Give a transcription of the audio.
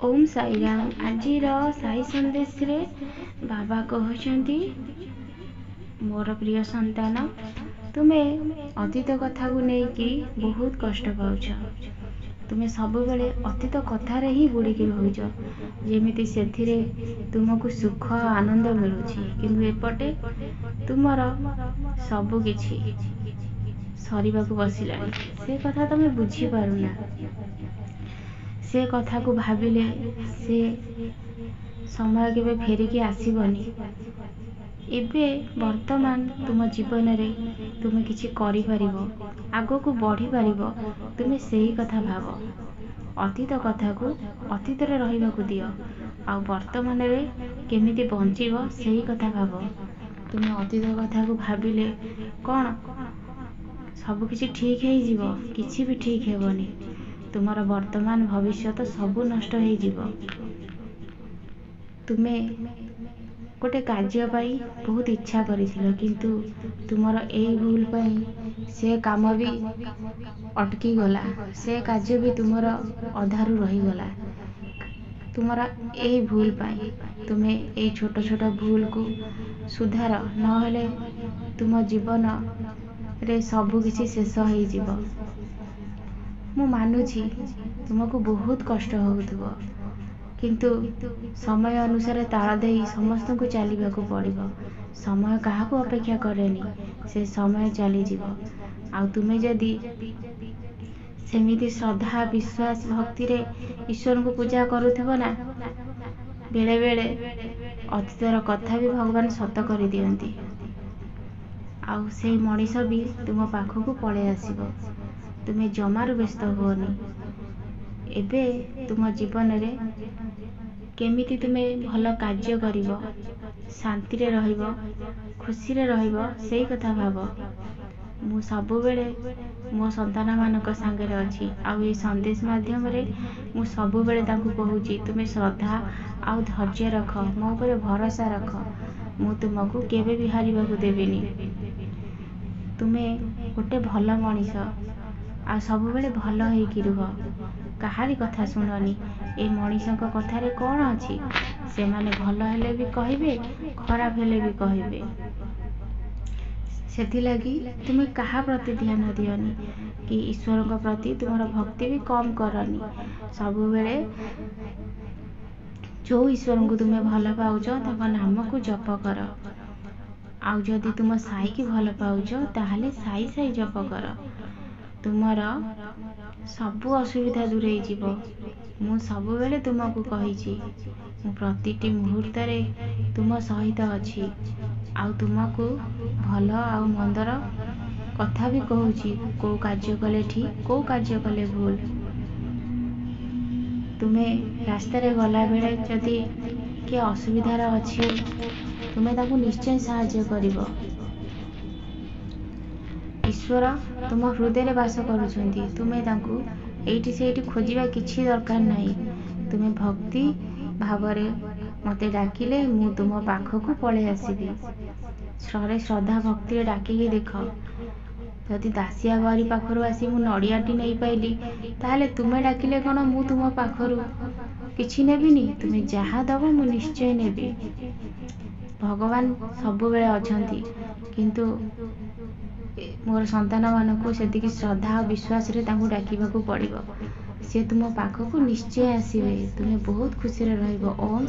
ओम साईराम। आजिर साई संदेश रे बाबा कहते मोर प्रिय संतान तुम्हें अतीत कथा को लेकिन बहुत कष्ट पाउछ। तुम्हें सब बेले अतीत कथार ही बुड़िकी रहुच जेमिति सेथिरे तुमको सुख आनंद मिलुछि, किंतु एपटे तुमर सब किछि सरीबाकु बसिलानी। से कथा तुम बुझी पारुना। से कथा को भाविले से समय केबे फेरिकी आसीबनी। एबे वर्तमान तुम जीवन रे तुम किछि करि परिबो, आगो को बढ़ी परिबो, तुम सेही कथा भाव। अतीत कथा को अतीत रे रहिबाकु दियो आ वर्तमान रे केमिति बंचिबो सेही कथा भाव। तुम अतीत कथा को भाविले कौन सब किछि ठीक है जीवो, किछि भी ठीक हेबनी। तुमर वर्तमान भविष्य सबू नष्ट हो जीवो। तुमे गोटे कार्य पाई बहुत इच्छा करिथिलो, किंतु तुमर एई भूल पाई से काम भी अटकी गला, से कार्य भी तुमर अधारु रही गला। तुमर एई भूल पाई तुमे एई छोट छोट भूल को सुधार, नहेले तुम जीवन रे सबु किछि शेष हो जीवो। मु मानुछि तुमको बहुत कष्ट होउथुबो, किंतु समय अनुसार ताल देई समस्त को चलिबाकू पड़िबो। समय काहाकू अपेक्षा करेनी, से समय चली जीवो। आ तुमे जदि सेमिति श्रद्धा विश्वास भक्ति रे ईश्वर को पूजा करूथुबो ना, बेले बेले अतीतर कथा भी भगवान सत कर दियंती। आउ से मनीष भी तुम पाखकू पळे आसीबो। तुमे जमारू व्यस्त हुओनी। एबे तुम जीवन रे केमिति तुमे भल कार्य करिवो, शांति रे रहिबो, खुशी रे रहिबो, सेही कथा भाव। मु सबु बेले मो संतान मानक संगे रे अछि। आउ ए संदेश माध्यम रे मु सबु बेले तांकू कहूची तुमे श्रद्धा आउ धैर्य रख, मो ऊपर भरोसा रख। मु तुमको केबे भी हारिबाकू देबिनी। तुमे गोटे भल मनीष आ सबु बेले भल होइकी रुह, काहारी कथा सुननी। ए मनीषक कथारे कौन अछि, से माने भल हेले भी कहिबे, खराब हेले भी कहिबे। सेथि लगी तुमे कहा प्रति ध्यान दियनी कि ईश्वर प्रति तुमर भक्ति भी कम करनी। सबु बेले जो ईश्वर को तुमे भल पाउछ ताका नाम को जप कर। आउ जदि तुम साई की भल पाउछ ताहले साई साई जप कर। तुमर सबु असुविधा दूर हो जीवो। मु सबु बेले तुमको कहिछि, मु प्रतिटी मुहूर्त रे तुम सहित अछि। आउ तुमको भल आउ मंदर कथा भी कहूछि, को कार्य कले ठीक, को कार्य कले भूल। तुमे रास्ता रे गला बेले जदि के असुविधार अछि, तुमे ताकू निश्चय सहाय्य करिवो। ईश्वर तुम हृदय रे वास करुछंती। तुमे तांकू एइठी सेइठी खोजिबा किछि दरकार नाही। तुमे भक्ति भावरे मते डाकिले मु तुम पाखकू पळे आसीबी। थरे श्रद्धा भक्ति रे डाकिकी देख। जदि दासिया बारी पाखरु आसी मु नडियाटी नै पाइली, ताहले तुमे डाकिले कोन मु तुम पाखरु किछि नेबिनी। तुमे जहा दबो मु निश्चय नेबी। भगवान सबु बेले अछंती, किंतु मोर संतान मानकू सेतिकी श्रद्धा और विश्वास रे तांकू डाकिबाकू पड़िबो। से तुम पाखकू निश्चय आसीबे। तुमे बहुत खुशी रे रहिबो। ओम।